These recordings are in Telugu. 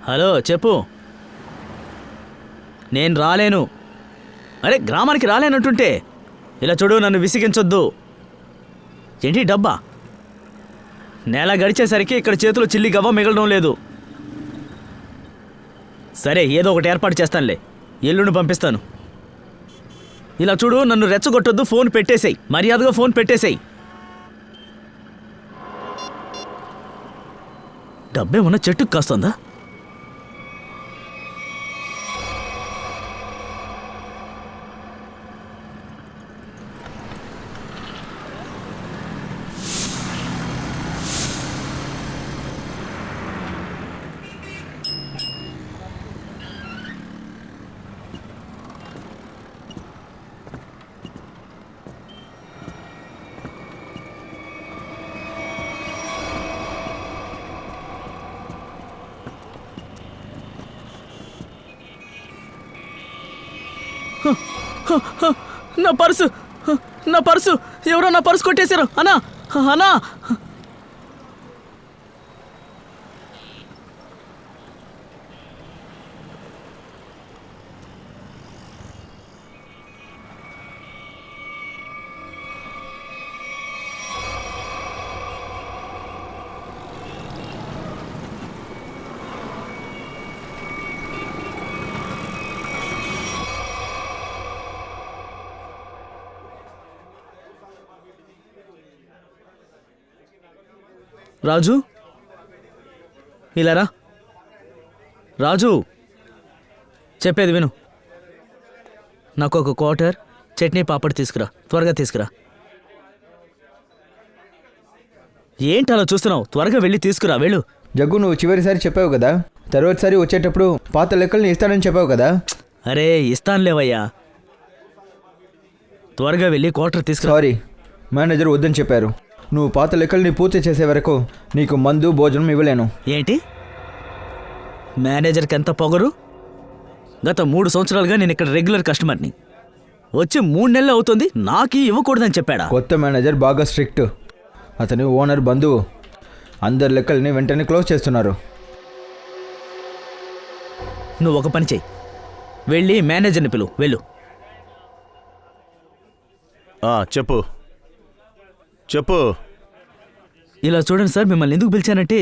హలో చెప్పు. నేను రాలేను. అరే గ్రామానికి రాలేనంటుంటే ఇలా చూడు, నన్ను విసిగించొద్దు. ఏంటి డబ్బా? నెల గడిచేసరికి ఇక్కడ చేతిలో చిల్లి గవ్వ మిగలడం లేదు. సరే ఏదో ఒకటి ఏర్పాటు చేస్తానులే, ఎల్లుండి పంపిస్తాను. ఇలా చూడు, నన్ను రెచ్చగొట్టొద్దు, ఫోన్ పెట్టేసేయ్, మర్యాదగా ఫోన్ పెట్టేసేయ్. డబ్బేమన్నా చెట్టుకు కాస్తుందా? నా పర్సు, నా పర్సు, ఎవరో నా పర్సు కొట్టేశారు. అన్నా అన్నా, రాజు ఇలారా. రాజు చెప్పేది విను. నాకు ఒక క్వార్టర్ చట్నీ పాపడ్ తీసుకురా, త్వరగా తీసుకురా. ఏంటి అలా చూస్తున్నావు? త్వరగా వెళ్ళి తీసుకురా, వెళ్ళు. జగ్గు, నువ్వు చివరిసారి చెప్పావు కదా, తర్వాతసారి వచ్చేటప్పుడు పాత లెక్కల్ని ఇస్తానని చెప్పావు కదా. అరే ఇస్తానులేవయ్యా, త్వరగా వెళ్ళి క్వార్టర్ తీసుకురా. సారీ, మేనేజర్ వద్దని చెప్పారు. నువ్వు పాత లెక్కల్ని పూర్తి చేసే వరకు నీకు మందు భోజనం ఇవ్వలేను. ఏంటి? మేనేజర్కి ఎంత పొగరు? గత 3 సంవత్సరాలుగా నేను ఇక్కడ రెగ్యులర్ కస్టమర్ని. వచ్చి 3 నెలలు అవుతుంది, నాకు ఇవ్వకూడదని చెప్పాడా? కొత్త మేనేజర్ బాగా స్ట్రిక్ట్. అతని ఓనర్ బంధువు. అందరి లెక్కల్ని వెంటనే క్లోజ్ చేస్తున్నారు. నువ్వు ఒక పని చెయ్యి, వెళ్ళి మేనేజర్ని పిలువు, వెళ్ళు. చెప్పు చెప్పు. ఇలా చూడండి సార్, మిమ్మల్ని ఎందుకు పిలిచానంటే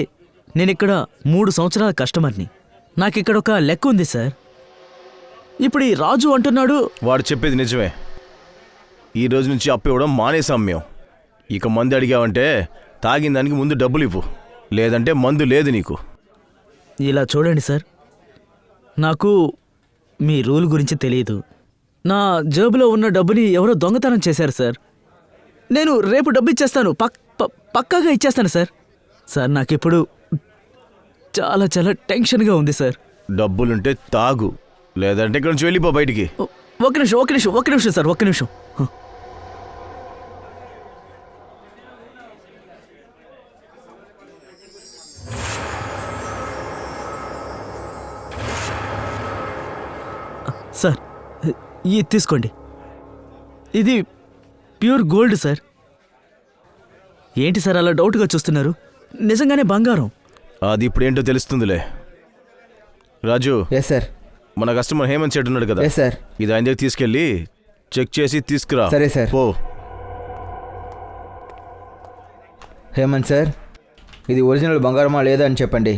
నేను ఇక్కడ 3 సంవత్సరాల కస్టమర్ని. నాకు ఇక్కడ ఒక లెక్క ఉంది సార్. ఇప్పుడు ఈ రాజు అంటున్నాడు. వాడు చెప్పేది నిజమే. ఈ రోజు నుంచి అప్పు ఇవ్వడం మానేసాం మేము. ఇక మందు అడిగావంటే తాగిన దానికి ముందు డబ్బులు ఇవ్వు, లేదంటే మందు లేదు నీకు. ఇలా చూడండి సార్, నాకు మీ రూల్ గురించి తెలియదు. నా జేబులో ఉన్న డబ్బుని ఎవరో దొంగతనం చేశారు సార్. నేను రేపు డబ్బు ఇచ్చేస్తాను, పక్కాగా ఇచ్చేస్తాను సార్. సార్ నాకిప్పుడు చాలా చాలా టెన్షన్గా ఉంది సార్. డబ్బులుంటే తాగు, లేదంటే ఇక్కడ నుంచి వెళ్ళిపో బయటికి. ఒక నిమిషం సార్, ఒక్క నిమిషం. సార్ ఇది తీసుకోండి, ఇది ప్యూర్ గోల్డ్ సార్. ఏంటి సార్ అలా డౌట్గా చూస్తున్నారు? నిజంగానే బంగారం. అది ఇప్పుడేంటో తెలుస్తుందిలే. రాజు. Yes sir. మన కస్టమర్ హేమంత్ సెట్ ఉన్నాడు కదా. Yes sir. ఇది ఆయన దగ్గర తీసుకెళ్ళి చెక్ చేసి తీసుకురా. సరే సార్. పో. హేమంత్ సార్, ఇది ఒరిజినల్ బంగారమా లేదా అని చెప్పండి.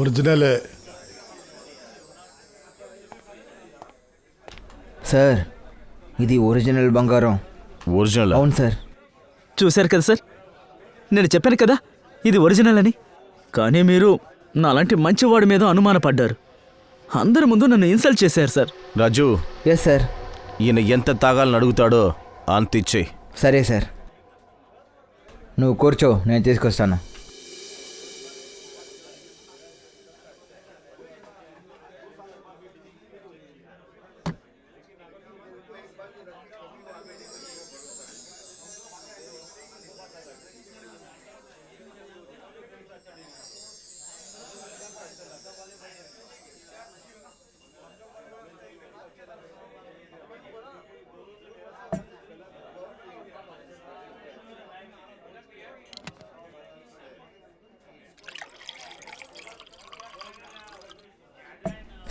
ఒరిజినలే సార్, ఇది ఒరిజినల్ బంగారం. ఒరిజినల్? అవును సార్. చూశారు కదా సార్, నేను చెప్పాను కదా ఇది ఒరిజినల్ అని. కానీ మీరు నాలాంటి మంచివాడి మీద అనుమానపడ్డారు. అందరి ముందు నన్ను ఇన్సల్ట్ చేశారు సార్. రాజు. Yes sir. ఈయన ఎంత తాగాలని అడుగుతాడో అంత ఇచ్చేయి. సరే సార్. నువ్వు కూర్చో, నేను తీసుకొస్తాను.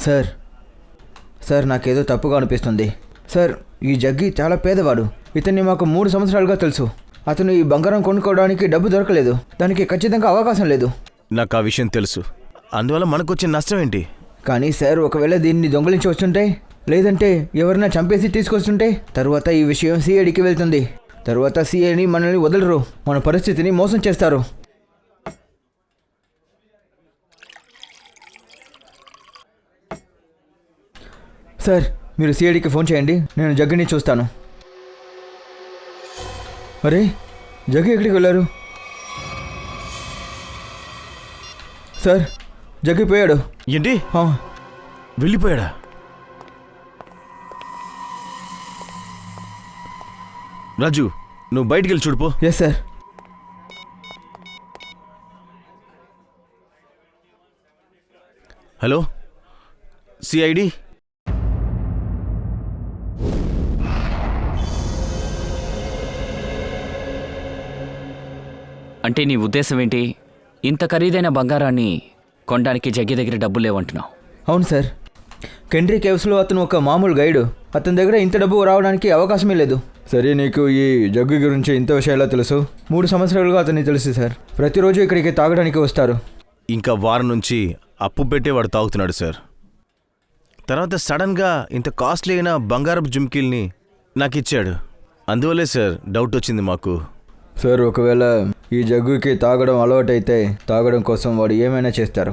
సార్ సార్ నాకేదో తప్పుగా అనిపిస్తుంది. సార్ ఈ జగ్గి చాలా పేదవాడు. ఇతన్ని మాకు 3 సంవత్సరాలుగా తెలుసు. అతను ఈ బంగారం కొనుక్కోవడానికి డబ్బు దొరకలేదు. దానికి ఖచ్చితంగా అవకాశం లేదు. నాకు ఆ విషయం తెలుసు. అందువల్ల మనకొచ్చే నష్టం ఏంటి? కానీ సార్ ఒకవేళ దీన్ని దొంగలించి వస్తుంటే, లేదంటే ఎవరైనా చంపేసి తీసుకొస్తుంటే, తర్వాత ఈ విషయం సిఐడికి వెళ్తుంది. తర్వాత సిఐని మనల్ని వదలరు, మన పరిస్థితిని మోసం చేస్తారు. సార్ మీరు సిఐడికి ఫోన్ చేయండి, నేను జగ్గిని చూస్తాను. అరే జగ్గి ఎక్కడికి వెళ్ళారు? సార్ జగ్గి పోయాడు. ఏంటి? వెళ్ళిపోయాడా? రాజు నువ్వు బయటికి వెళ్ళి చూడుపో. Yes sir. Hello CID. అంటే నీ ఉద్దేశం ఏంటి? ఇంత ఖరీదైన బంగారాన్ని కొనడానికి జగ్గి దగ్గర డబ్బులు లేవంటున్నావు? అవును సార్. కెండ్రీ కేవ్స్లో అతను ఒక మామూలు గైడు. అతని దగ్గర ఇంత డబ్బు రావడానికి అవకాశమే లేదు. సరే నీకు ఈ జగ్గు గురించి ఇంత విషయాలు తెలుసు? 3 సంవత్సరాలుగా అతన్ని తెలుసు సార్. ప్రతిరోజు ఇక్కడికి తాగడానికి వస్తారు. ఇంకా వారం నుంచి అప్పు పెట్టేవాడు తాగుతున్నాడు సార్. తర్వాత సడన్గా ఇంత కాస్ట్లీ అయిన బంగారపు జుమ్కీల్ని నాకు ఇచ్చాడు. అందువల్లే సార్ డౌట్ వచ్చింది మాకు. సార్ ఒకవేళ ఈ జగ్గుకి తాగడం అలవాటైతే తాగడం కోసం వాడు ఏమైనా చేస్తారు.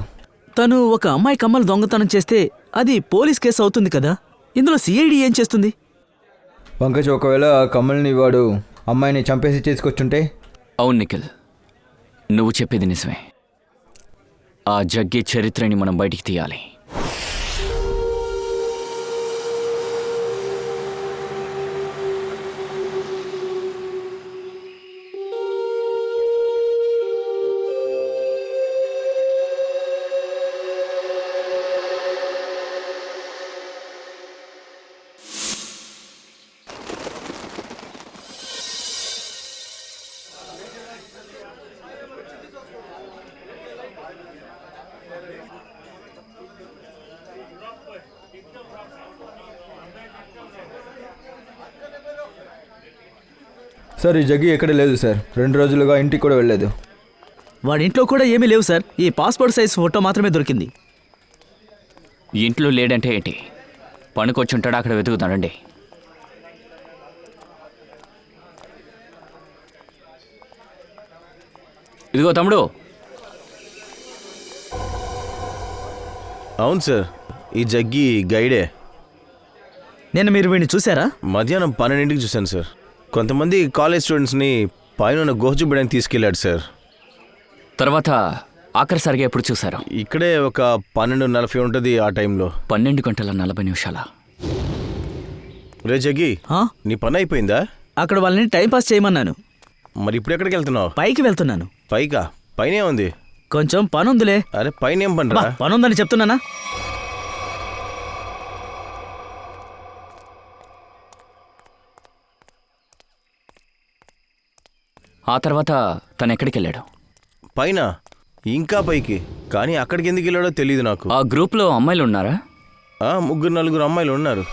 తను ఒక అమ్మాయి కమ్మలు దొంగతనం చేస్తే అది పోలీస్ కేసు అవుతుంది కదా. ఇందులో సిఐడి ఏం చేస్తుంది? పంకజ్ ఒకవేళ ఆ కమ్మల్ని వాడు అమ్మాయిని చంపేసి తీసుకొచ్చుంటే? అవును నిఖిల్, నువ్వు చెప్పేది నిజమే. ఆ జగ్గి చరిత్రని మనం బయటికి తీయాలి. సార్ ఈ జగ్గి ఎక్కడ లేదు సార్. 2 రోజులుగా ఇంటికి కూడా వెళ్ళలేదు. వాడింట్లో కూడా ఏమీ లేవు సార్. ఈ పాస్పోర్ట్ సైజ్ ఫోటో మాత్రమే దొరికింది. ఇంట్లో లేడంటే ఏంటి? పనుకొచ్చుంటాడా? అక్కడ వెతుకుతాడండి. ఇదిగో తమ్ముడు. అవును సార్, ఈ జగ్గి గైడే. నేను మీరు వీడిని చూసారా? మధ్యాహ్నం 12ంటికి చూశాను సార్. కొంతమంది కాలేజ్ స్టూడెంట్స్ని పైన గుహ చూపడానికి తీసుకెళ్ళాడు సార్. తర్వాత ఆఖరిసారిగా ఎప్పుడు చూశారు? ఇక్కడే ఒక 12:40 ఉంటుంది ఆ టైంలో. 12:40. రే జగ్గి, ఆ? నీ పని అయిపోయిందా? అక్కడ వాళ్ళని టైంపాస్ చేయమన్నాను. మరి ఇప్పుడు ఎక్కడికి వెళ్తున్నావు? పైకి వెళ్తున్నాను. పైకా? పైనే ఉంది. కొంచెం పనుందిలే. అరే పైన ఏం పని రా? పనుందని చెప్తున్నానా? ఆ తర్వాత తను ఎక్కడికి వెళ్ళాడు? పైన, ఇంకా పైకి. కానీ అక్కడికి ఎందుకు వెళ్ళాడో తెలియదు నాకు. ఆ గ్రూప్లో అమ్మాయిలు ఉన్నారా? 3-4 అమ్మాయిలు ఉన్నారు.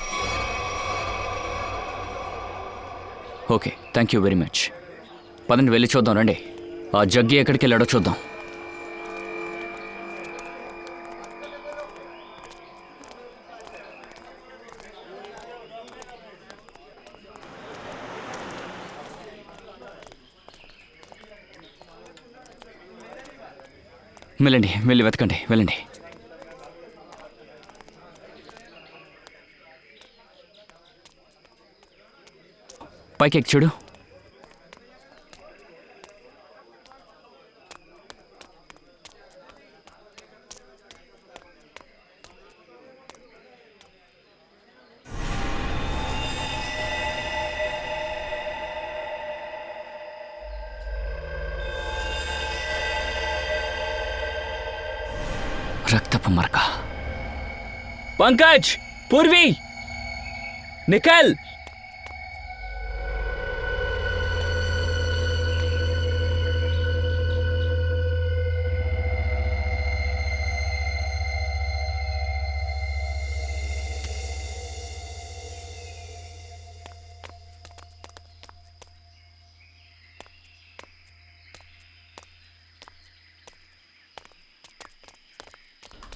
Okay, thank you very much. పదండి వెళ్ళి చూద్దాం రండి. ఆ జగ్గి ఎక్కడికి వెళ్ళాడో చూద్దాం. వెళ్ళండి, వెళ్ళి వెతకండి, వెళ్ళండి. పైకి ఎక్కి చూడు. రక్త రక్తపు మరక. పంకజ్, పూర్వి, నిఖిల్,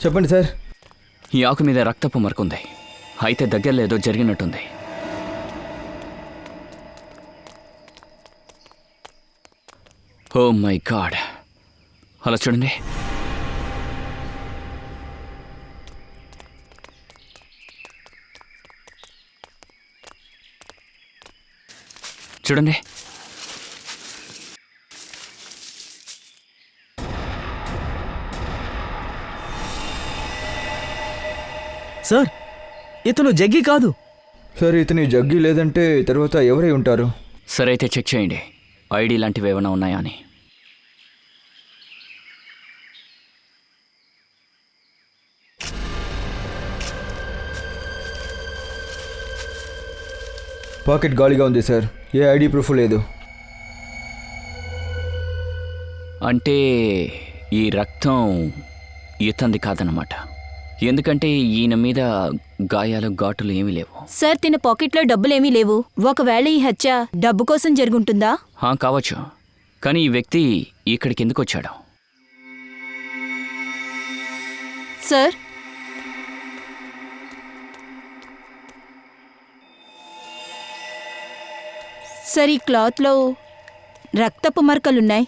చెప్పండి సార్. ఈ ఆకు మీద రక్తపు మరక ఉంది. అయితే దగ్గరలో ఏదో జరిగినట్టుంది. ఓ మై గాడ్, అలా చూడండి. చూడండి, సార్ ఇతను జగ్గి కాదు. సార్ ఇతని జగ్గి లేదంటే తర్వాత ఎవరై ఉంటారు? సరే అయితే చెక్ చేయండి, ఐడి లాంటివి ఏమైనా ఉన్నాయా అని. పాకెట్ గాలిగా ఉంది సార్. ఏ ఐడి ప్రూఫ్ లేదు. అంటే ఈ రక్తం ఇతంది కాదన్నమాట. ఎందుకంటే ఈయన మీద గాయాలు, ఘాటులు ఏమీ లేవు. సార్ తిన పాకెట్లో డబ్బులేమీ లేవు. ఒకవేళ ఈ హత్య డబ్బు కోసం జరుగుంటుందా? కావచ్చు, కానీ ఈ వ్యక్తి ఇక్కడికి ఎందుకు వచ్చాడు? సార్ సార్ ఈ క్లాత్లో రక్తపు మరకలున్నాయి.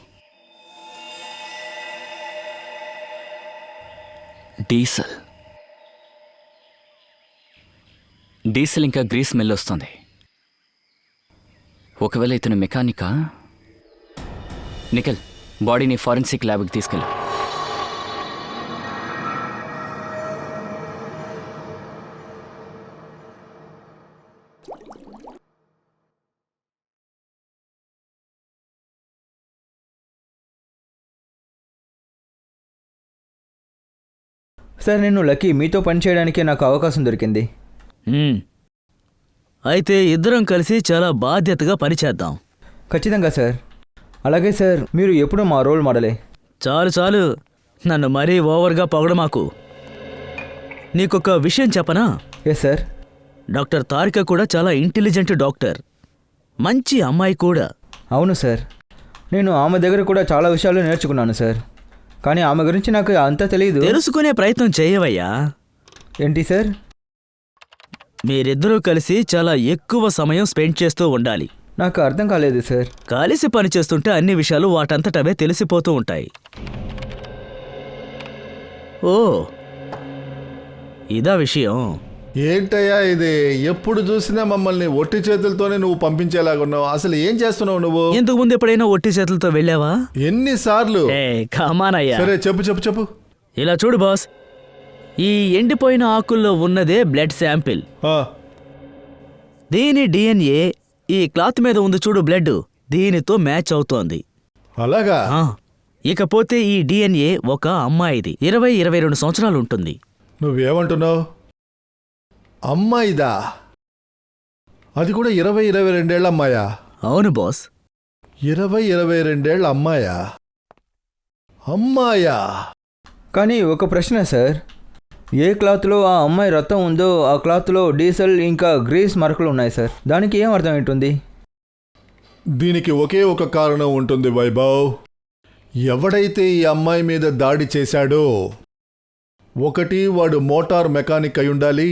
డీజిల్ ఇంకా గ్రీస్ స్మెల్ వస్తుంది. ఒకవేళ ఇతను మెకానికా? నిఖిల్, బాడీని ఫారెన్సిక్ ల్యాబ్కి తీసుకెళ్ళు. సార్ నేను లక్కీ, మీతో పనిచేయడానికే నాకు అవకాశం దొరికింది. అయితే ఇద్దరం కలిసి చాలా బాధ్యతగా పనిచేద్దాం. ఖచ్చితంగా సార్. అలాగే సార్, మీరు ఎప్పుడూ మా రోల్ మోడలే. చాలు చాలు, నన్ను మరీ ఓవర్గా పొగడమాకు. నీకొక విషయం చెప్పనా? Yes sir. డాక్టర్ తారిక కూడా చాలా ఇంటెలిజెంట్ డాక్టర్, మంచి అమ్మాయి కూడా. అవును సార్, నేను ఆమె దగ్గర కూడా చాలా విషయాలు నేర్చుకున్నాను సార్. కానీ ఆమె గురించి నాకు అంతా తెలియదు. తెలుసుకునే ప్రయత్నం చేయవయ్యా. ఏంటి సార్? మీరిద్దరూ కలిసి చాలా ఎక్కువ సమయం స్పెండ్ చేస్తూ ఉండాలి. నాకు అర్థం కాలేదు సార్. కలిసి పనిచేస్తుంటే అన్ని విషయాలు వాటంతటవే తెలిసిపోతూ ఉంటాయి. ఓ, ఇదా విషయం. ఏంటయ్యా ఇది? ఎప్పుడు చూసినా మమ్మల్ని ఒట్టి చేతులతోనే నువ్వు పంపించేలాగున్నావు. అసలు ఏం చేస్తున్నావు నువ్వు? ఇంతకు ముందు ఎప్పుడైనా ఒట్టి చేతులతో వెళ్ళావా? ఎన్నిసార్లు? కమానయ్యా. సరే చెప్పు. ఇలా చూడు బాస్, ఈ ఎండిపోయిన ఆకుల్లో ఉన్నదే బ్లడ్ శాంపిల్. ఆ, దీని డిఎన్ఏ ఈ క్లాత్ మీద ఉంది చూడు, బ్లడ్ దీనితో మ్యాచ్ అవుతోంది. అలాగా? ఇకపోతే ఈ డిఎన్ఏ ఒక అమ్మాయిది, 20-22 సంవత్సరాలు ఉంటుంది. నువ్వేమంటున్నావు? అమ్మాయిదా? అది కూడా 20-22 ఏళ్ళ అమ్మాయా? అవును బాస్. 20-22 ఏళ్ళ అమ్మాయా? అమ్మాయా? కానీ ఒక ప్రశ్న సార్, ఏ క్లాత్లో ఆ అమ్మాయి రక్తం ఉందో ఆ క్లాత్లో డీజిల్ ఇంకా గ్రీస్ మరకలు ఉన్నాయి సార్. దానికి ఏం అర్థం ఏంటుంది? దీనికి ఒకే ఒక కారణం ఉంటుంది వైభవ్. ఎవడైతే ఈ అమ్మాయి మీద దాడి చేశాడో, ఒకటి వాడు మోటార్ మెకానిక్ అయి ఉండాలి,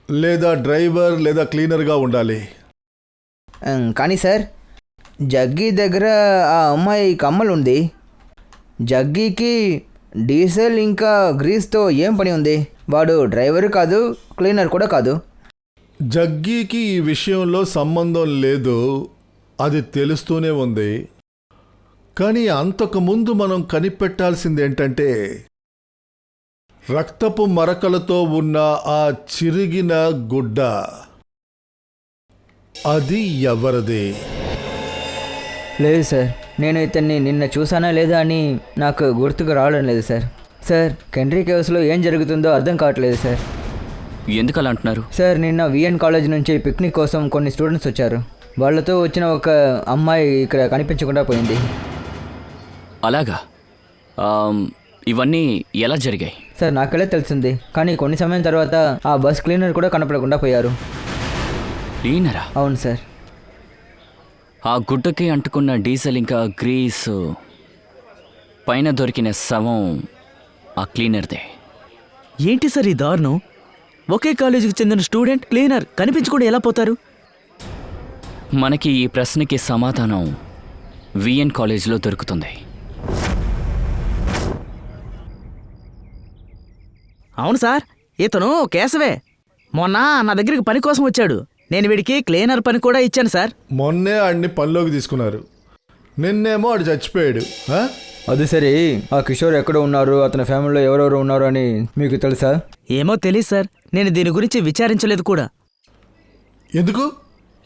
లేదా డ్రైవర్ లేదా క్లీనర్గా ఉండాలి. కానీ సార్, జగ్గీ దగ్గర ఆ అమ్మాయి కమ్మలు ఉంది. జగ్గీకి డీజిల్ ఇంకా గ్రీస్తో ఏం పని ఉంది? వాడు డ్రైవర్ కాదు, క్లీనర్ కూడా కాదు. జగ్గీకి ఈ విషయంలో సంబంధం లేదు, అది తెలుస్తూనే ఉంది. కానీ అంతకుముందు మనం కనిపెట్టాల్సిందేంటంటే, రక్తపు మరకలతో ఉన్న ఆ చిరిగిన గుడ్డ అది ఎవరిది? లేదు సార్, నేను ఇతన్ని నిన్న చూసానా లేదా అని నాకు గుర్తుకు రావడం లేదు సార్. సార్ కెనరీ కేవ్స్లో ఏం జరుగుతుందో అర్థం కావట్లేదు సార్. ఎందుకు అలా అంటున్నారు? సార్ నిన్న విఎన్ కాలేజ్ నుంచి పిక్నిక్ కోసం కొన్ని స్టూడెంట్స్ వచ్చారు. వాళ్ళతో వచ్చిన ఒక అమ్మాయి ఇక్కడ కనిపించకుండా పోయింది. అలాగా? ఇవన్నీ ఎలా జరిగాయి? సార్ నాకెలా తెలిసింది, కానీ కొన్ని సమయం తర్వాత ఆ బస్ క్లీనర్ కూడా కనపడకుండా పోయారు. క్లీనరా? అవును సార్. ఆ గుడ్డకి అంటుకున్న డీజిల్ ఇంకా గ్రీస్ పైన దొరికిన శవం ఆ క్లీనర్దే. ఏంటి సార్ ఈ దారుణం? ఒకే కాలేజీకి చెందిన స్టూడెంట్ క్లీనర్ కనిపించకుండా ఎలా పోతారు? మనకి ఈ ప్రశ్నకి సమాధానం విఎన్ కాలేజీలో దొరుకుతుంది. అవును సార్, ఇతను కేశవే. మొన్న నా దగ్గరికి పని కోసం వచ్చాడు. నేను వీడికి క్లీనర్ పని కూడా ఇచ్చాను సార్. మొన్నే ఆడిని పనిలోకి తీసుకున్నారు, నిన్నేమో ఆడు చచ్చిపోయాడు. ఆ? అది సరే, ఆ కిషోర్ ఎక్కడ ఉన్నారు, అతని ఫ్యామిలీలో ఎవరెవరు ఉన్నారు అని మీకు తెలుసా? ఏమో తెలీదు సార్, నేను దీని గురించి విచారించలేదు కూడా.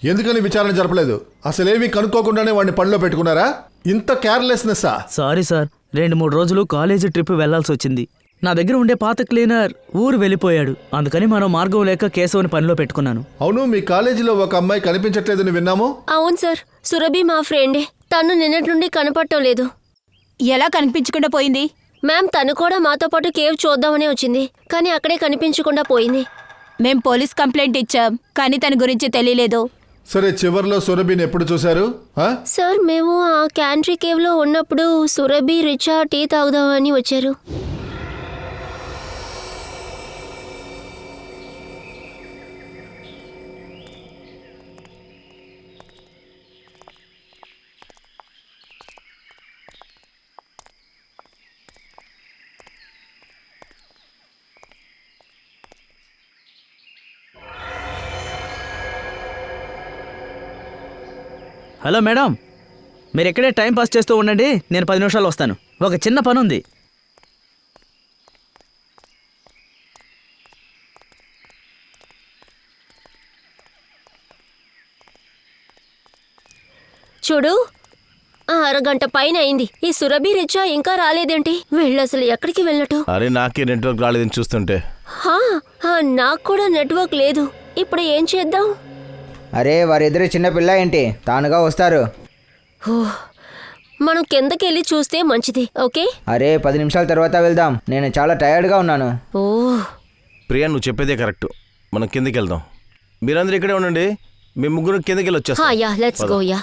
ఎందుకని విచారణ జరపలేదు? అసలేమీ కనుక్కోకుండానే వాడిని పనిలో పెట్టుకున్నారా? ఇంత కేర్లెస్నెస్సా? సారీ సార్, 2-3 రోజులు కాలేజీ ట్రిప్ వెళ్లాల్సి వచ్చింది. నా దగ్గర ఉండే పాత క్లీనర్ ఊరు వెళ్ళిపోయాడు. అందుకని మనం మార్గం లేక కేశవుని పనిలో పెట్టుకున్నాను. అవును, మీ కాలేజీలో ఒక అమ్మాయి కనిపించట్లేదని విన్నాము. అవును సార్, సురభి మా ఫ్రెండే. తను నిన్నటి నుండి కనపడటం లేదు. ఎలా కనిపించకుండా పోయింది? మ్యామ్, తను కూడా మాతో పాటు కేవ్ చూద్దామని వచ్చింది, కానీ అక్కడే కనిపించకుండా పోయింది. మేం పోలీస్ కంప్లైంట్ ఇచ్చాం, కానీ తన గురించి తెలియలేదు. సరే, చివర్లో సురభిని ఎప్పుడు చూశారు? ఆ? సార్, మేము ఆ క్యాంట్రీ కేవ్లో ఉన్నప్పుడు సురభి, రిచా టీ తాగుదామని వచ్చారు. హలో మేడం, మీరు ఎక్కడే టైం పాస్ చేస్తూ ఉండండి, నేను 10 నిమిషాలు వస్తాను. ఒక చిన్న పని ఉంది. చూడు, ఆ అరగంట పైన అయింది. ఈ సురభి, రిచా ఇంకా రాలేదేంటి? వీళ్ళు అసలు ఎక్కడికి వెళ్ళటం? అరే, నాకే నెట్వర్క్ రాలేదని చూస్తుంటే. నాకు కూడా నెట్వర్క్ లేదు. ఇప్పుడు ఏం చేద్దాం? అరే, వారిద్దరు చిన్నపిల్ల ఏంటి, తానుగా వస్తారు. మనం కిందకి వెళ్ళి చూస్తే మంచిది. ఓకే? అరే, 10 నిమిషాల తర్వాత వెళ్దాం, నేను చాలా టయర్డ్గా ఉన్నాను. ఓ, ప్రియా, నువ్వు చెప్పేదే కరెక్ట్. మనం కిందకి వెళ్దాం. మీరందరూ ఇక్కడే ఉండండి, మేము ముగ్గురు కిందకి వెళ్ళి వచ్చేస్తాం. Yeah, let's go. Yeah.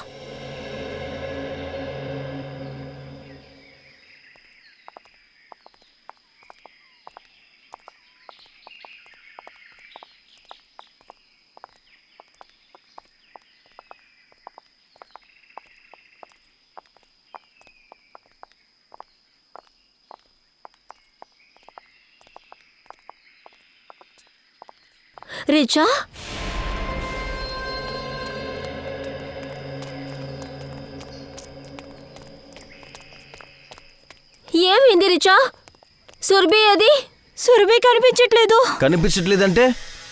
Richa, ఏమైంది రిచా? సురభి అది? సురభి కనిపించట్లేదు. కనిపించట్లేదంటే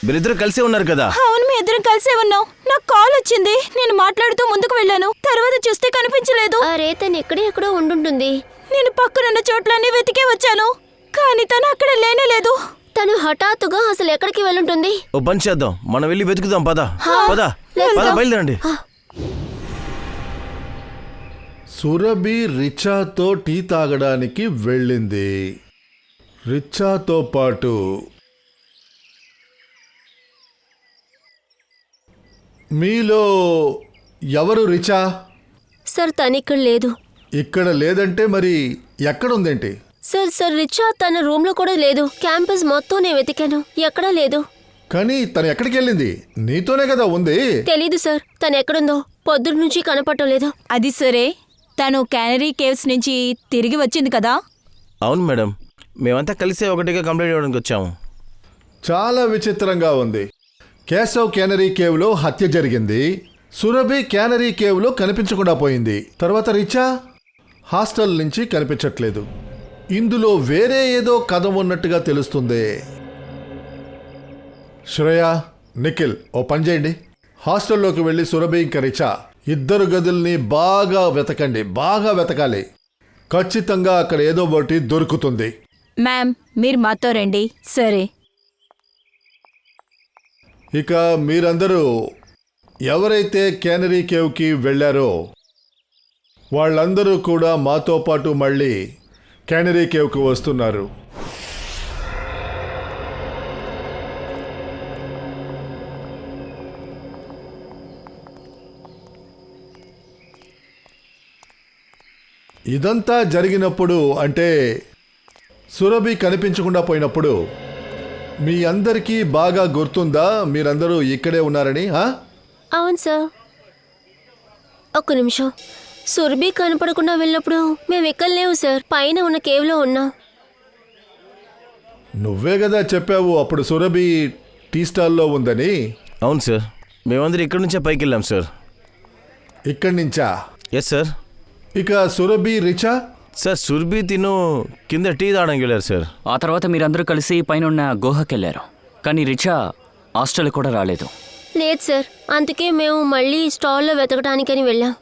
మీరిద్దరు కలిసే ఉన్నారు కదా? అవును, మీ ఇద్దరం కలిసే ఉన్నాం. నాకు కాల్ వచ్చింది, నేను మాట్లాడుతూ ముందుకు వెళ్ళాను. తర్వాత చూస్తే కనిపించలేదు. అరే, తను ఎక్కడో ఉండుంటుంది. నేను పక్కనున్న చోట్లన్నీ వెతికే వచ్చాను, కానీ తను అక్కడ లేనేలేదు. తను హఠాత్తుగా అసలు ఎక్కడికి వెళ్ళుంటుంది? ఓ పని చేద్దాం, మనం వెళ్ళి వెతుకుదాం. పద పద పద, బయలుదేరండి. సురభి రిచాతో టీ తాగడానికి వెళ్ళింది. రిచాతో పాటు మీలో ఎవరు రిచా? సార్, తను ఇక్కడ లేదు. ఇక్కడ లేదంటే మరి ఎక్కడుందేంటి? సార్, రిచా తన రూమ్ లో కూడా లేదు. క్యాంపస్ మొత్తం నేను వెతికాను, ఎక్కడా లేదు. కానీ తను ఎక్కడికి వెళ్ళింది? నీతోనే కదా ఉంది. తెలీదు సార్, తను ఎక్కడుందో. పొద్దున్న నుంచి కనపడటం లేదు. అది సరే, తను క్యానరీ కేవ్స్ నుంచి తిరిగి వచ్చింది కదా? అవును మేడం, మేమంతా కలిసే ఒకటిగా కంప్లైంట్ ఇవ్వడానికి వచ్చాము. చాలా విచిత్రంగా ఉంది. కేశవ్ క్యానరీ కేవ్లో హత్య జరిగింది. సురభి క్యానరీ కేవ్లో కనిపించకుండా పోయింది. తర్వాత రిచా హాస్టల్ నుంచి కనిపించట్లేదు. ఇందులో వేరే ఏదో కథ ఉన్నట్టుగా తెలుస్తుంది. శ్రేయ, నిఖిల్, ఓ పని చేయండి. హాస్టల్లోకి వెళ్ళి సురభి ఇంకా రిచా ఇద్దరు గదుల్ని బాగా వెతకండి. బాగా వెతకాలి. ఖచ్చితంగా అక్కడ ఏదో ఒకటి దొరుకుతుంది. మ్యామ్ మీరు మాతో రండి. సరే. ఇక మీరందరూ ఎవరైతే క్యానరీ కేవ్కి వెళ్ళారో వాళ్ళందరూ కూడా మాతో పాటు మళ్ళీ క్యానరీ కేవ్కి వస్తున్నారు. ఇదంతా జరిగినప్పుడు అంటే సురభి కనిపించకుండా పోయినప్పుడు మీ అందరికీ బాగా గుర్తుందా మీరందరూ ఇక్కడే ఉన్నారని? అవును సార్. ఒక్క నిమిషం. సురభి కనపడకుండా వెళ్ళినప్పుడు మేము ఎక్కడ లేవు సార్, పైన ఉన్న కేవ్లో ఉన్నాం. నువ్వే కదా చెప్పావు అప్పుడు సురభి టీ స్టాల్లో ఉందని. అవును సార్, మేమందరం ఇక్కడి నుంచే పైకి వెళ్ళాం సార్. ఇక్కడి నుంచా? Yes sir. ఇక సురభి, రిచా? సార్ సురభి తిను కింద టీ తాగడానికి వెళ్ళారు సార్. ఆ తర్వాత మీరందరూ కలిసి పైన ఉన్న గుహకెళ్ళారు. కానీ రిచా హాస్టల్ కూడా రాలేదు. లేదు సార్, అందుకే మేము మళ్ళీ స్టాల్లో వెతకడానికని వెళ్ళాం.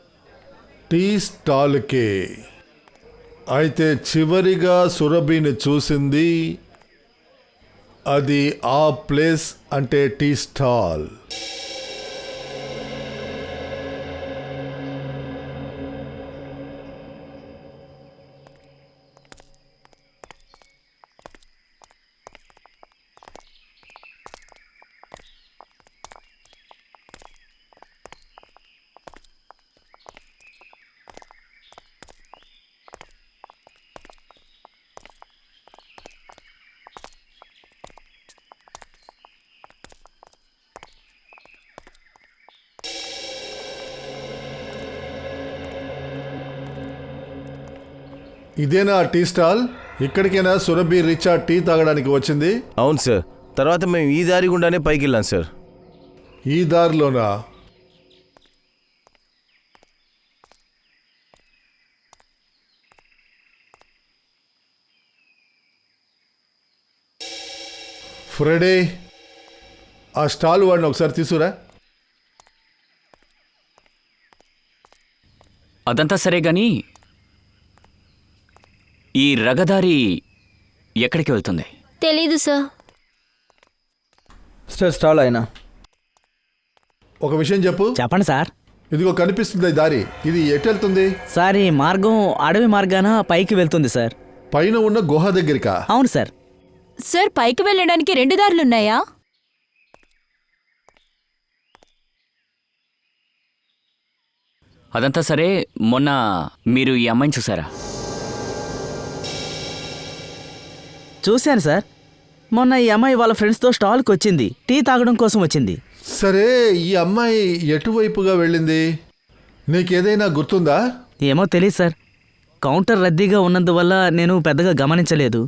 టీ స్టాల్కి. అయితే చివరిగా సురభిని చూసింది అది ఆ ప్లేస్ అంటే టీ స్టాల్. ఇదేనా ఆ టీ స్టాల్? ఇక్కడికైనా సురభి, రిచా టీ తాగడానికి వచ్చింది? అవును సార్. తర్వాత మేము ఈ దారి గుండానే పైకి వెళ్ళాం సార్. ఈ దారిలోనా? ఫ్రెడే, ఆ స్టాల్ వాడిని ఒకసారి తీసుకురా. అదంతా సరే గాని ఈ రగదారి ఎక్కడికి వెళ్తుంది? తెలీదు సార్. సార్ స్టాల్ అయినా ఒక విషయం చెప్పు. చెప్పండి సార్. ఇదిగో కనిపిస్తుంది ఈ దారి, ఇది ఎటు వెళ్తుంది? సార్ ఈ మార్గం అడవి మార్గాన పైకి వెళ్తుంది సార్. పైన ఉన్న గుహ దగ్గరికా? అవును సార్. సార్ పైకి వెళ్ళడానికి 2 దారులున్నాయా? అదంతా సరే, మొన్న మీరు ఈ అమ్మాయిని చూసారా? చూశాను సార్. మొన్న ఈ అమ్మాయి వాళ్ళ ఫ్రెండ్స్తో స్టాల్కి వచ్చింది, టీ తాగడం కోసం వచ్చింది. సరే, ఈ అమ్మాయి ఎటువైపుగా వెళ్ళింది? నీకేదైనా గుర్తుందా? ఏమో తెలియదు సార్. కౌంటర్ రద్దీగా ఉన్నందువల్ల నేను పెద్దగా గమనించలేదు.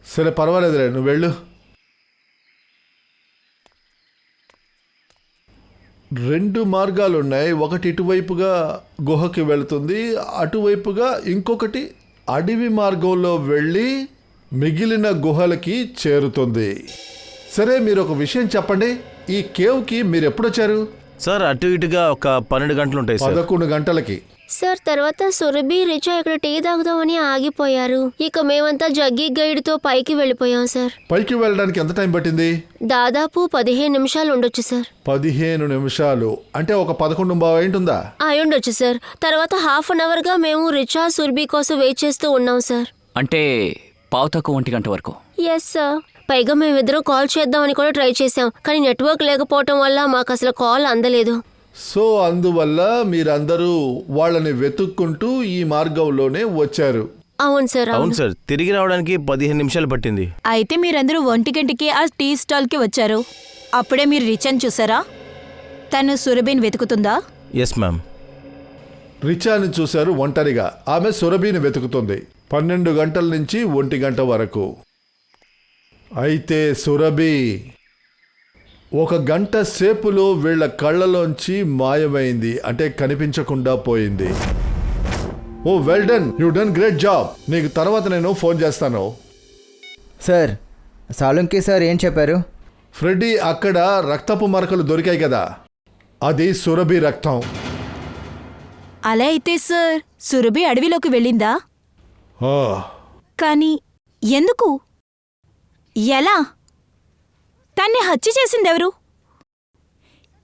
సరే పర్వాలేదులే, నువ్వు వెళ్ళు. 2 మార్గాలున్నాయి. ఒకటి ఇటువైపుగా గుహకి వెళుతుంది, అటువైపుగా ఇంకొకటి అడవి మార్గంలో వెళ్ళి మిగిలిన గుహలకి చేరుతుంది. సరే, మీరు ఒక విషయం చెప్పండి, ఈ కేవ్కి మీరు ఎప్పుడొచ్చారు? సార్ అటు ఇటుగా ఒక 12 గంటలు ఉంటాయి సార్. 11 గంటలకి. సార్ తర్వాత సురభి, రిచా ఇక్కడ టీ తాగుదామని ఆగిపోయారు. ఇక మేమంతా జగ్గి గైడ్తో పైకి వెళ్ళిపోయాం సార్. పైకి వెళ్ళడానికి ఎంత టైం పట్టింది? దాదాపు 15 నిమిషాలు ఉండొచ్చు సార్. 15 నిమిషాలు అంటే ఒక 11 అయింటుందా? ఉండొచ్చు సార్. తర్వాత హాఫ్ అన్ అవర్గా మేము రిచా, సురభి కోసం వెయిట్ చేస్తూ ఉన్నాం సార్. అంటే పావుతక్కువ 1 గంట వరకు. Yes sir. పైగా మేమిద్దరం కాల్ చేద్దామని కూడా ట్రై చేసాం, కానీ నెట్వర్క్ లేకపోవటం వల్ల మాకు అసలు కాల్ అందలేదు. సో అందువల్ల మీరందరూ వాళ్ళని వెతుక్కుంటూ ఈ మార్గంలోనే వచ్చారు. అవును సార్. అవును సార్, తిరిగి రావడానికి 15 నిమిషాలు పట్టింది. అయితే మీరందరూ 1 గంటకి ఆ టీ స్టాల్కి వచ్చారు. అప్పుడే మీరు రిచన్ చూసారా? తను సురభిని వెతుకుతుందా? Yes ma'am. రిచాని చూశారు ఒంటరిగా. ఆమె సురభిని వెతుకుతుంది 12 గంటల నుంచి 1 గంట వరకు. అయితే సురభి 1 గంట సేపులో వీళ్ళ కళ్ళలోంచి మాయమైంది, అంటే కనిపించకుండా పోయింది. Oh well done, you done great job. నీకు తర్వాత నేను ఫోన్ చేస్తాను. సార్ సాలుంకి సార్ ఏం చెప్పారు? ఫ్రెడ్డీ, అక్కడ రక్తపు మరకలు దొరికాయి కదా, అది సురభి రక్తం. అలా అయితే సార్ సురభి అడవిలోకి వెళ్ళిందా? ఆ, కానీ ఎందుకు? ఎలా? తన్ని హత్య చేసిందెవరు?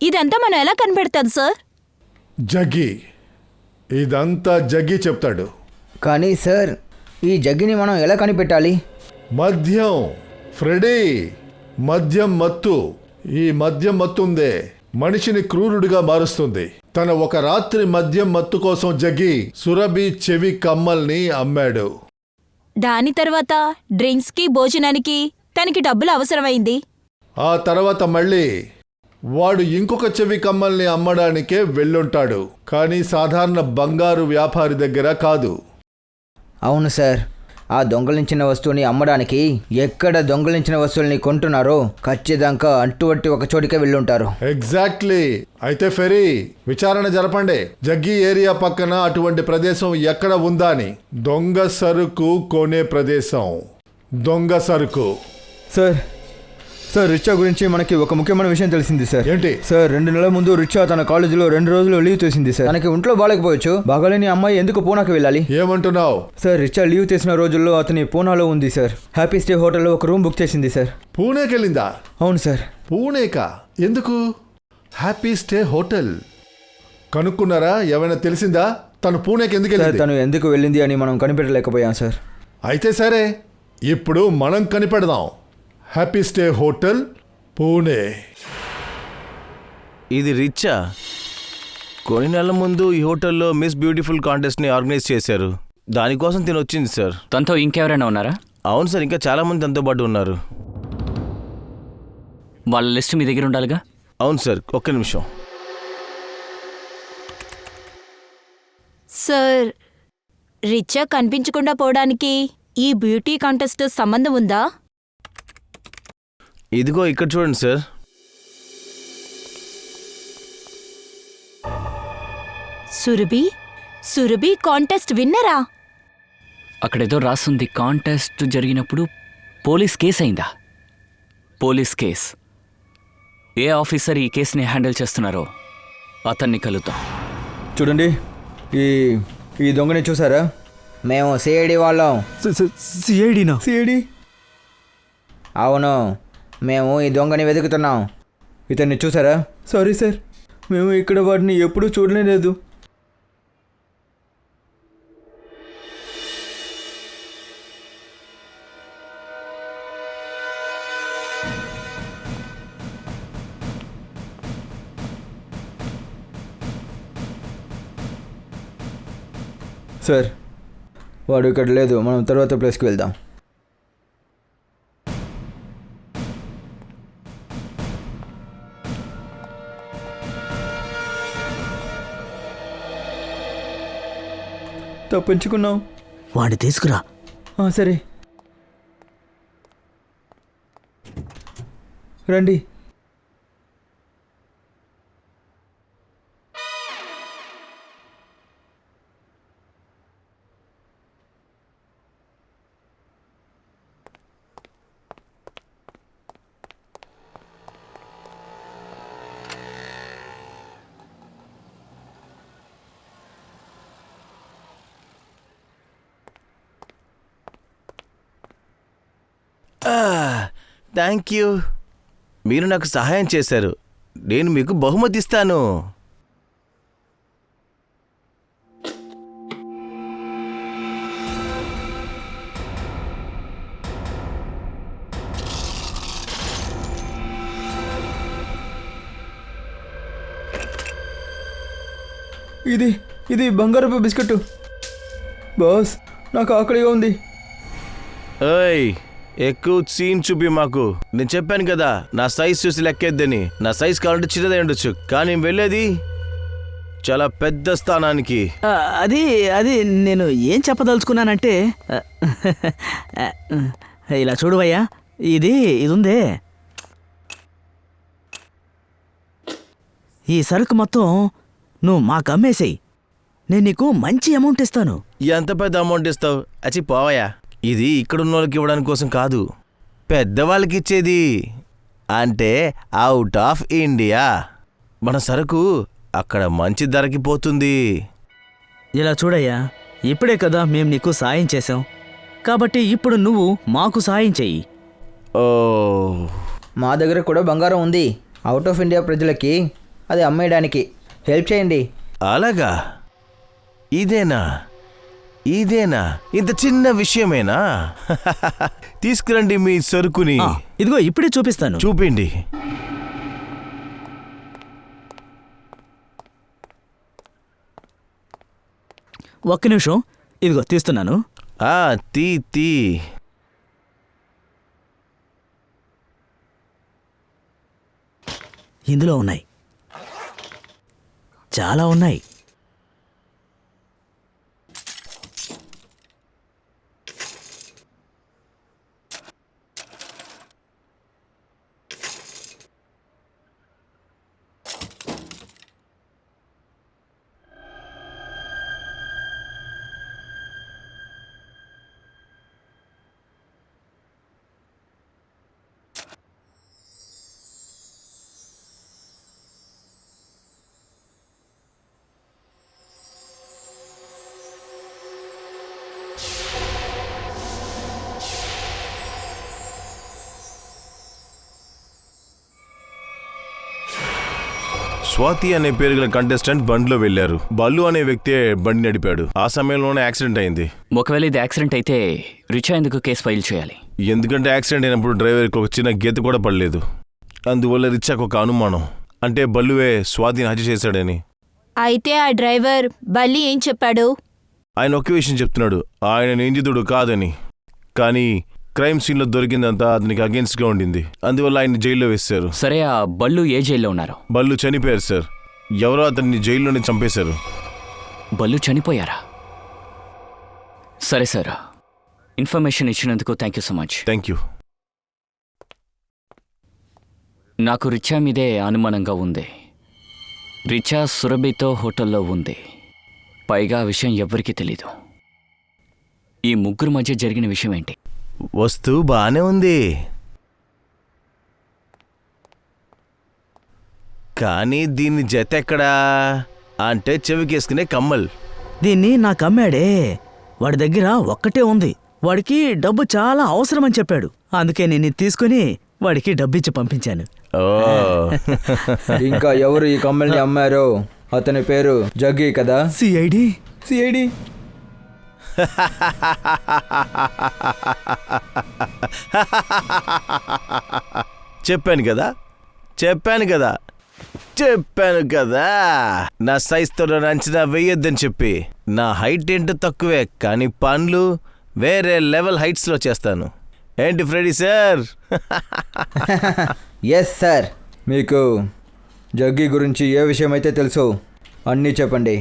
ఇదంతా మనం ఎలా కనిపెడతాం సార్? జగ్గి, ఇదంతా జగ్గి చెప్తాడు. కానీ సార్, ఈ జగ్గిని మనం ఎలా కనిపెట్టాలి? మద్యం, ఫ్రెడీ, మద్యం మత్తు. ఈ మద్యం మత్తుందే మనిషిని క్రూరుడిగా మారుస్తుంది. తన ఒక రాత్రి మద్యం మత్తు కోసం జగ్గి సురభి చెవి కమ్మల్ని అమ్మాడు. దాని తర్వాత డ్రింక్స్కి భోజనానికి తనకి డబ్బులు అవసరమైంది. ఆ తర్వాత మళ్ళీ వాడు ఇంకొక చెవి కమ్మల్ని అమ్మడానికే వెళ్ళుంటాడు, కానీ సాధారణ బంగారు వ్యాపారి దగ్గర కాదు. అవును సార్, ఆ దొంగలించిన వస్తువుని అమ్మడానికి ఎక్కడ దొంగలించిన వస్తువుల్ని కొంటున్నారో ఖచ్చితంగా అటువంటి ఒక చోటికే వెళ్ళుంటారు. ఎగ్జాక్ట్లీ. అయితే ఫెరీ, విచారణ జరపండి. జగ్గి ఏరియా పక్కన అటువంటి ప్రదేశం ఎక్కడ ఉందా అని. దొంగ సరుకు కొనే ప్రదేశం. దొంగ సరుకు. సార్, రిచా గురించి మనకి ఒక ముఖ్యమైన విషయం తెలిసింది సార్. ఏంటి సార్, 2 నెలల ముందు రిచా తన కాలేజీలో 2 రోజులు లీవ్ తీసింది సార్. తనకి ఒంట్లో బాగాలేకపోవచ్చు. బాగాలేని అమ్మాయి ఎందుకు పూనాకి వెళ్ళాలి? ఏమంటున్నావు? సార్, రిచా లీవ్ తీసిన రోజుల్లో అతని పూనాలో ఉంది సార్. హ్యాపీ స్టే హోటల్లో ఒక రూమ్ బుక్ చేసింది సార్. పూణేకెళ్ళిందా? అవును సార్. పూణేకా? ఎందుకు? హ్యాపీ స్టే హోటల్ కనుక్కున్నారా? ఏమైనా తెలిసిందా? తను పూణేకి ఎందుకు సార్, వెళ్ళింది? తను ఎందుకు వెళ్ళింది అని మనం కనిపెట్టలేకపోయాం సార్. అయితే సరే, ఇప్పుడు మనం కనిపెడదాం. Happy stay hotel, Pune. ఇది రిచ్చా? కొన్ని నెలల ముందు ఈ హోటల్లో మిస్ బ్యూటిఫుల్ కాంటెస్ట్ని ఆర్గనైజ్ చేశారు. దానికోసం తిని వచ్చింది సార్. తనతో ఇంకెవరైనా ఉన్నారా? అవును సార్, ఇంకా చాలామంది తనతో పాటు ఉన్నారు. వాళ్ళ లిస్ట్ మీ దగ్గర ఉండాలిగా? అవును సార్, ఒక్క నిమిషం. సార్, రిచా కనిపించకుండా పోవడానికి ఈ బ్యూటీ కాంటెస్ట్ సంబంధం ఉందా? ఇదిగో ఇక్కడ చూడండి సార్. సురభి కాంటెస్ట్ విన్నరా? అక్కడేదో రాస్తుంది, కాంటెస్ట్ జరిగినప్పుడు పోలీస్ కేసు అయిందా? Police case. ఏ ఆఫీసర్ ఈ కేసుని హ్యాండిల్ చేస్తున్నారో అతన్ని కలుద్దాం. చూడండి, ఈ దొంగని చూసారా? మేము సిఐడి వాళ్ళం. సిఐడినా? సిఐడి? అవును, మేము ఈ దొంగని వెతుకుతున్నాం. ఇతన్ని చూసారా? సారీ సార్, మేము ఇక్కడ వాటిని ఎప్పుడూ చూడలేదు. సార్, వాడు ఇక్కడ లేదు. మనం తర్వాత ప్లేస్కి వెళ్దాం. తప్పించుకున్నాం. వాడిని తీసుకురా. సరే రండి. Thank you. మీరు నాకు సహాయం చేశారు. నేను మీకు బహుమతి ఇస్తాను. ఇది బంగారపు బిస్కెట్. బాస్, నాకు ఆకలిగా ఉంది. ఏయ్, ఎక్కువ సీన్ చూపి మాకు. నేను చెప్పాను కదా, నా సైజ్ చూసి లెక్కేద్దని. నా సైజ్ కావాలంటే చిన్నదే ఉండొచ్చు, కానీ వెళ్ళేది చాలా పెద్ద స్థానానికి. అది నేను ఏం చెప్పదలుచుకున్నానంటే, ఇలా చూడువయ్యా, ఇది ఉందే, ఈ సరుకు మొత్తం నువ్వు మాకు అమ్మేసేయి. నేను నీకు మంచి అమౌంట్ ఇస్తాను. ఎంత పెద్ద అమౌంట్ ఇస్తావు? అచ్చి పోవయ్యా. ఇది ఇక్కడున్న వాళ్ళకి ఇవ్వడానికి కోసం కాదు, పెద్దవాళ్ళకి ఇచ్చేది. అంటే అవుట్ ఆఫ్ ఇండియా. మన సరుకు అక్కడ మంచి ధరకి పోతుంది. ఇలా చూడయ్యా, ఇప్పుడే కదా మేము నీకు సాయం చేశాం. కాబట్టి ఇప్పుడు నువ్వు మాకు సాయం చెయ్యి. ఓ మా దగ్గర కూడా బంగారం ఉంది. అవుట్ ఆఫ్ ఇండియా ప్రజలకి అది అమ్మేయడానికి హెల్ప్ చేయండి. అలాగా? ఇదేనా ఇంత చిన్న విషయమేనా? తీసుకురండి మీ సరుకుని. ఇదిగో ఇప్పుడే చూపిస్తాను. చూపిండి. ఒక్క నిమిషం, ఇదిగో తీస్తున్నాను. తీ ఇందులో ఉన్నాయి, చాలా ఉన్నాయి. స్వాతి అనే పేరు గల కంటెస్టెంట్ బండిలో వెళ్లారు. బల్లు అనే వ్యక్తి బండి నడిపాడు. ఆ సమయంలోనే యాక్సిడెంట్ అయింది. ఒకవేళ ఇది యాక్సిడెంట్ అయితే రిచా ఎందుకు కేసు ఫైల్ చేయాలి? ఎందుకంటే యాక్సిడెంట్ అయినప్పుడు డ్రైవర్కి ఒక చిన్న గీత కూడా పడలేదు. అందువల్ల రిచాకు ఒక అనుమానం, అంటే బల్లువే స్వాతిని హత్య చేశాడని. అయితే ఆ డ్రైవర్ బల్లి ఏం చెప్పాడు? ఆయన ఒకే విషయం చెప్తున్నాడు, ఆయన నిందితుడు కాదని. కానీ క్రైమ్ సీన్లో దొరికిందంతా అతనికి అగేన్స్ట్గా ఉండింది. అందువల్ల ఆయన జైల్లో వేశారు. సరే, ఆ బల్లు ఏ జైల్లో ఉన్నారు? బల్లు చనిపోయారు సార్. ఎవరో అతన్ని జైల్లోనే చంపేశారు. బల్లు చనిపోయారా? సరే సార్, ఇన్ఫర్మేషన్ ఇచ్చినందుకు thank you so much. Thank you. నాకు రిచా మీదే అనుమానంగా ఉంది. రిచా సురభితో హోటల్లో ఉంది. పైగా ఆ విషయం ఎవ్వరికీ తెలీదు. ఈ ముగ్గురు మధ్య జరిగిన విషయం ఏంటి? వస్తువు బానే ఉంది, కానీ దీని జత ఎక్కడా అంటే చెవికేసుకునే కమ్మల్. దీన్ని నాకు అమ్మాడే. వాడి దగ్గర ఒక్కటే ఉంది. వాడికి డబ్బు చాలా అవసరమని చెప్పాడు. అందుకే నేను ఇది తీసుకుని వాడికి డబ్బిచ్చి పంపించాను. ఓ ఇంకా ఎవరు ఈ కమ్మల్ని అమ్మారో అతని పేరు జగ్గి కదా? సిఐడి. చెప్పాను కదా నా సైజుతో అంచనా వేయొద్దని చెప్పి. నా హైట్ ఏంటో తక్కువే, కానీ పనులు వేరే లెవెల్ హైట్స్లో చేస్తాను. ఏంటి ఫ్రెడీ సార్? Yes sir. మీకు జగ్గి గురించి ఏ విషయం అయితే తెలుసో అన్నీ చెప్పండి,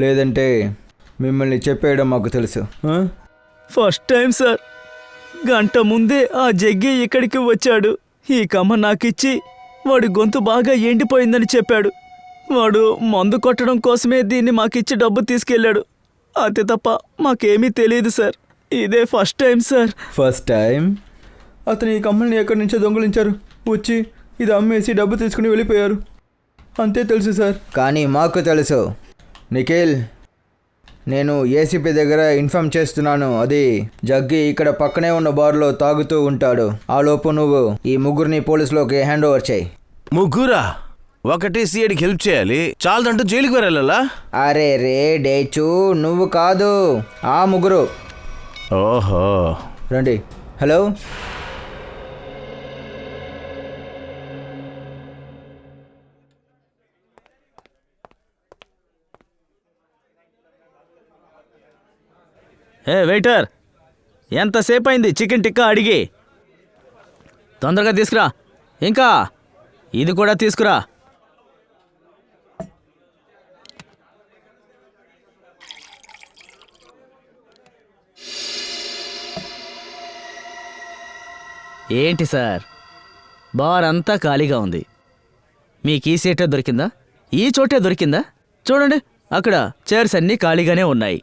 లేదంటే మిమ్మల్ని చెప్పేయడం మాకు తెలుసు. First time sir. గంట ముందే ఆ జగ్గి ఇక్కడికి వచ్చాడు. ఈ కమ్మ నాకిచ్చి వాడి గొంతు బాగా ఎండిపోయిందని చెప్పాడు. వాడు మందు కొట్టడం కోసమే దీన్ని మాకిచ్చి డబ్బు తీసుకెళ్ళాడు. అంతే తప్ప మాకేమీ తెలియదు సార్. ఇదే first time sir. First time? అతను ఈ కమ్మల్ని ఎక్కడి నుంచో దొంగలించారు, వచ్చి ఇది అమ్మేసి డబ్బు తీసుకుని వెళ్ళిపోయారు. అంతే తెలుసు సార్. కానీ మాకు తెలుసు నిఖిల్. నేను ఏసీపీ దగ్గర ఇన్ఫార్మ్ చేస్తున్నాను. అది జగ్గి ఇక్కడ పక్కనే ఉన్న బార్లో తాగుతూ ఉంటాడు. ఆ లోపు నువ్వు ఈ ముగ్గురిని పోలీసులోకి హ్యాండ్ ఓవర్ చేయి. ముగ్గురా? ఒకటి సిఐడికి హెల్ప్ చేయాలి, చాలదంటూ జైలుకి వెళ్ళాలా? అరే రే డేచు, నువ్వు కాదు, ఆ ముగ్గురు. ఓహో, రండి. హలో, వెయిటర్, ఎంతసేపు అయింది చికెన్ టిక్కా అడిగి? తొందరగా తీసుకురా. ఇంకా ఇది కూడా తీసుకురా. ఏంటి సార్, బార్ అంతా ఖాళీగా ఉంది. మీకు ఈ సీటే దొరికిందా? ఈ చోటే దొరికిందా? చూడండి, అక్కడ చైర్స్ అన్నీ ఖాళీగానే ఉన్నాయి.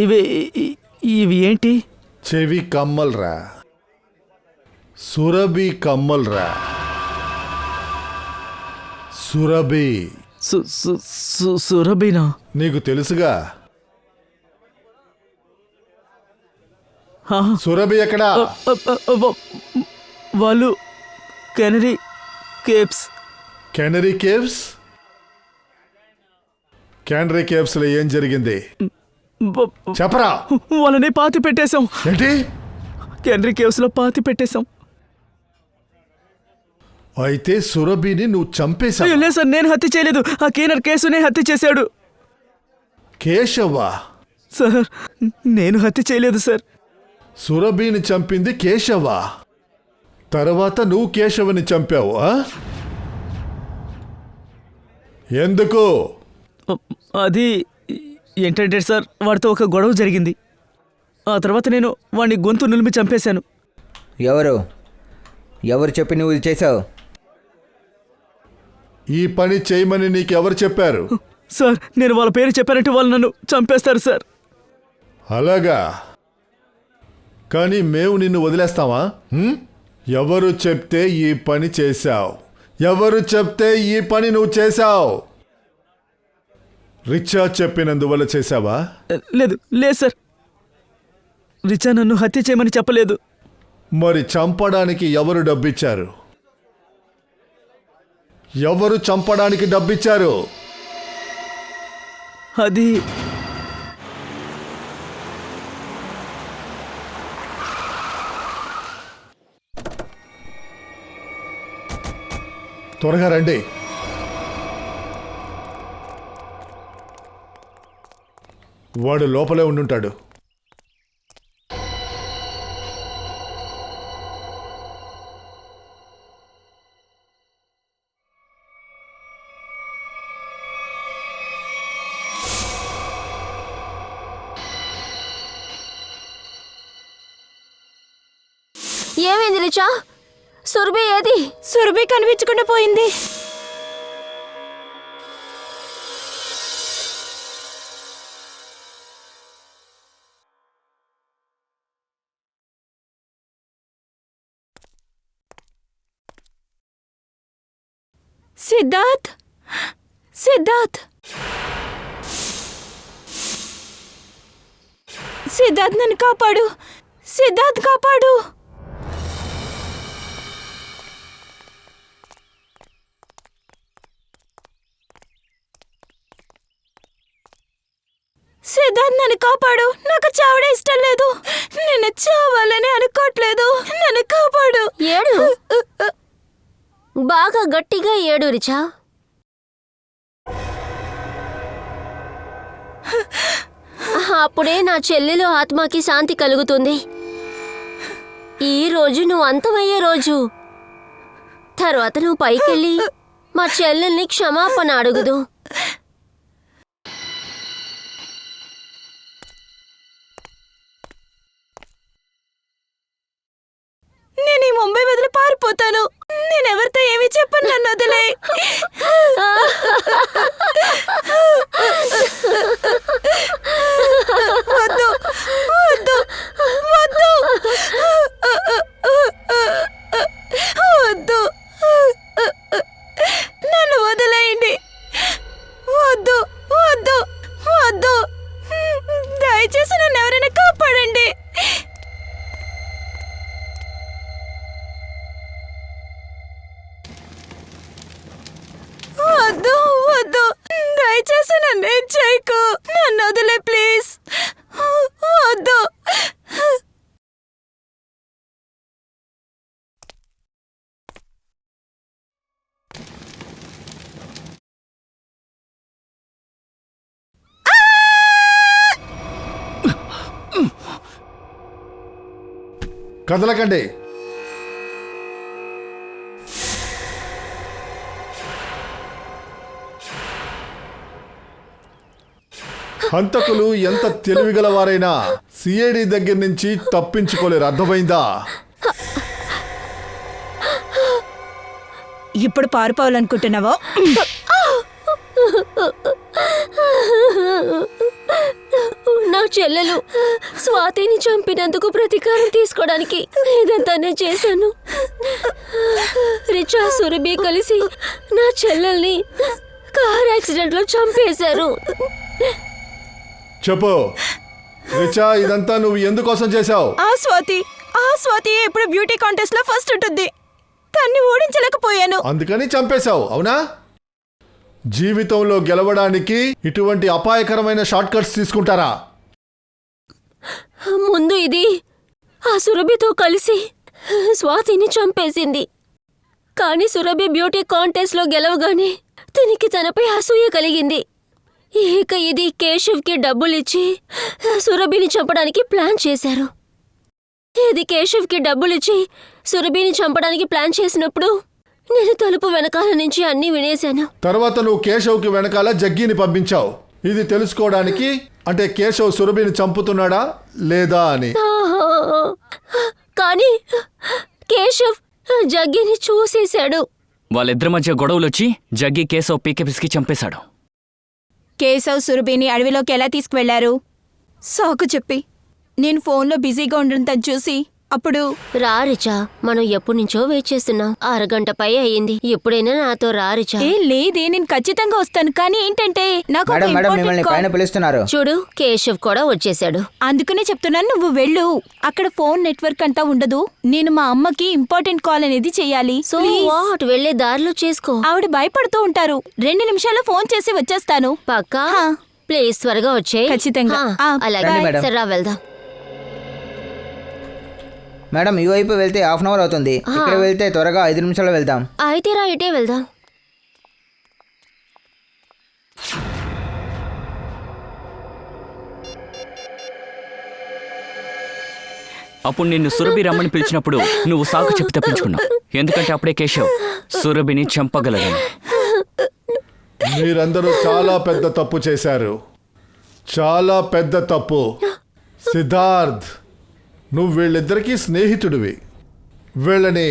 ఇవి ఇవి ఏంటి? చెవి కమ్మల్రా, సురభి కమ్మల్రా. సురభి సురభినా? నీకు తెలుసుగా. ఆ, సురభి ఎక్కడా? వాళ్ళు canary caves. Canary caves? Canary caves లో ఏం జరిగింది చెప్పరా. వాళ్ళని పాతి పెట్టేశాం. ఏంటి? కెనరీ కేవ్స్ లో పాతి పెట్టేశాం. అయితే సురభిని నువ్వు చంపేశావు. అయ్యో లేదు సార్, నేను హత్య చేయలేదు. ఆ కేనర్ కేసునే హత్య చేశాడు. కేశవ? సార్ నేను హత్య చేయలేదు సార్. సురభిని చంపింది కేశవ, తర్వాత నువ్వు కేశవని చంపావు. ఎందుకు? అది ఏంటంటే సార్, వాడితో ఒక గొడవ జరిగింది. ఆ తర్వాత నేను వాడిని గొంతు నులిమి చంపేశాను. ఎవరు చెప్పి నువ్వు ఇది చేశావు? ఈ పని చేయమని నీకెవరు చెప్పారు? సార్ నేను వాళ్ళ పేరు చెప్పానంటే వాళ్ళు నన్ను చంపేస్తారు సార్. అలాగా? కానీ మేము నిన్ను వదిలేస్తావా? ఎవరు చెప్తే ఈ పని చేశావు? ఎవరు చెప్తే ఈ పని నువ్వు చేశావు? రిచా చెప్పినందువల్ల చేశావా? లేదు లేదు సార్, రిచా నన్ను హత్య చేయమని చెప్పలేదు. మరి చంపడానికి ఎవరు డబ్బిచ్చారు? ఎవరు చంపడానికి డబ్బిచ్చారు? అది త్వరగా రండి. వాడు లోపలే ఉండుంటాడు. ఏమైంది రిచా? సురభి ఏది? సురభి కనిపించకుండా పోయింది. సిద్ధార్థ్, సిద్ధార్థ్, సిద్ధార్థ్ నన్ను కాపాడు. సిద్ధార్థ్ కాపాడు. సిద్ధార్థ్ నన్ను కాపాడు. నాకు చావడే ఇష్టం లేదు. నేను చావాలని అనుకోవట్లేదు. నన్ను కాపాడు. ఏడు, బాగా గట్టిగా ఏడు రిచా. అప్పుడే నా చెల్లెలు ఆత్మకి శాంతి కలుగుతుంది. ఈ రోజు నువ్వు అంతమయ్యే రోజు. తర్వాత నువ్వు పైకెళ్ళి మా చెల్లెల్ని క్షమాపణ అడుగుదు. నేను ఈ ముంబై వదిలి పారిపోతాను. నేనెవరితో ఏమి చెప్పను. నన్ను వదిలే. వద్దు వద్దు వద్దు వద్దు, నన్ను వదిలేయండి. వద్దు వద్దు వద్దు, దయచేసి నన్ను ఎవరైనా కాపాడండి. వద్దు వద్దు, దయచేసి నన్ను ఏం చేయకు. నన్ను వదిలే ప్లీజ్. వద్దు. కదలకండి. హంతకులు ఎంత తెలివిగలవారైనా సిఐడి దగ్గర నుంచి తప్పించుకోలేరు. అర్థమైందా? ఇప్పుడు పారిపోవాలనుకుంటున్నావో? నా చెల్లెలు స్వాతిని చంపినందుకు ప్రతీకారం తీసుకోవడానికి ఇదంతా నేను చేశాను. రిచా సురభి కలిసి నా చెల్లెల్ని కార్ యాక్సిడెంట్లో చంపేశారు. చెప్పు రిచా, ఇదంతా నువ్వు ఎందుకోసం చేశావు? ఆ స్వాతి ఇప్పుడు బ్యూటీ కాంటెస్ట్ లో ఫస్ట్ ఉంటుంది. తన్ని ఓడించలేకపోయాను. అందుకని చంపేశావు, అవునా? జీవితంలో గెలవడానికి ఇటువంటి అపాయకరమైన షార్ట్ కట్స్ తీసుకుంటారా? ముందు ఇది ఆ సురభితో కలిసి స్వాతిని చంపేసింది. కానీ సురభి బ్యూటీ కాంటెస్ట్లో గెలవగానే తనకి తనపై అసూయ కలిగింది. ఇక ఇది కేశవ్కి డబ్బులిచ్చి సురభిని చంపడానికి ప్లాన్ చేశారు. ఇది కేశవ్కి డబ్బులిచ్చి సురభిని చంపడానికి ప్లాన్ చేసినప్పుడు నేను తలుపు వెనకాల నుంచి అన్నీ వినేశాను. తర్వాత నువ్వు కేశవ్కి వెనకాల జగ్గిని పంపించావు. ఇది తెలుసుకోవడానికి, అంటే కేశవ్ సురభిని చంపుతున్నాడా లేదా అని. కానీ కేశవ్ జగ్గిని చూసేశాడు. వాళ్ళిద్దరి మధ్య గొడవలొచ్చి జగ్గి కేశవ్ పీకెపిసికి చంపేశాడు. కేశవ్ సురభిని అడవిలోకి ఎలా తీసుకువెళ్లారు? సాకు చెప్పి నేను ఫోన్లో బిజీగా ఉండడం చూసి అప్పుడు రా రిచా, మనం ఎప్పటి నుంచో వెయిట్ చేస్తున్నాం. అరగంట పై అయ్యింది. ఎప్పుడైనా నాతో రా రిచా. లేదే, నేను ఖచ్చితంగా వస్తాను. కానీ ఏంటంటే నాకు ఒక మేడం మేడం important మిమ్మల్ని call. పైన పిలుస్తున్నారు. చూడు, కేశవ్ కూడా వచ్చేశాడు. అందుకనే చెప్తున్నాను, నువ్వు వెళ్ళు. అక్కడ ఫోన్ నెట్వర్క్ అంతా ఉండదు. నేను మా అమ్మకి ఇంపార్టెంట్ కాల్ అనేది చెయ్యాలి. సో వాట్, వెళ్లే దారిలో చేసుకో. ఆవిడ భయపడుతూ ఉంటారు. 2 నిమిషాల్లో ఫోన్ చేసి వచ్చేస్తాను. పక్కా? హా. ప్లీజ్ త్వరగా వచ్చే. ఖచ్చితంగా. అలాగే రండి మేడం. సరే, రా వెళ్దాం. మేడం ఈ వైపు వెళ్తే 1/2 అవర్ అవుతుంది. ఇక్కడ వెళ్తే త్వరగా 5 నిమిషాల్లో వెళ్దాం. అయితే రా, ఇటే వెళ్దాం. అప్పుడు నిన్ను సురభి రమ్మని పిలిచినప్పుడు నువ్వు సాకు చెప్పి తప్పించుకున్నావు. ఎందుకంటే అప్పుడే కేశవ్ సురభిని చంపగలడని. మీరందరూ చాలా పెద్ద తప్పు చేశారు, చాలా పెద్ద తప్పు. సిద్ధార్థ్, నువ్వు వీళ్ళిద్దరికీ స్నేహితుడివి. వీళ్ళని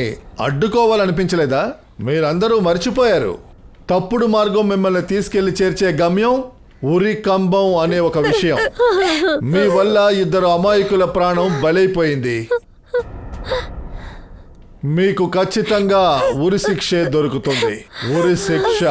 అడ్డుకోవాలనిపించలేదా? మీరందరూ మర్చిపోయారు. తప్పుడు మార్గం మిమ్మల్ని తీసుకెళ్లి చేర్చే గమ్యం ఉరి కంబం అనే ఒక విషయం. మీ వల్ల 2 అమాయకుల ప్రాణం బలైపోయింది. మీకు ఖచ్చితంగా ఉరి శిక్షే దొరుకుతుంది. ఉరి శిక్ష.